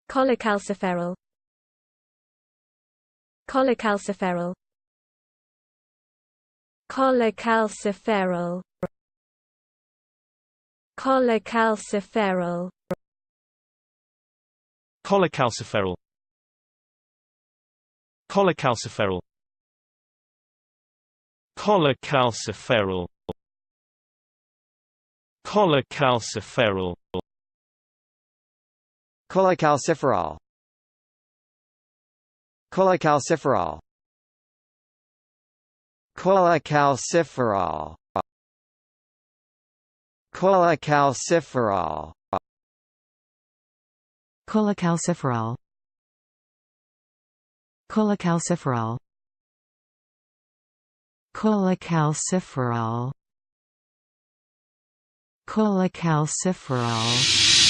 Cholecalciferol. Cholecalciferol. Cholecalciferol. Cholecalciferol. Cholecalciferol. Cholecalciferol. Cholecalciferol. Cholecalciferol. Cholecalciferol. Cholecalciferol. Cholecalciferol. Cholecalciferol. Cholecalciferol. Cholecalciferol. Cholecalciferol. Cholecalciferol.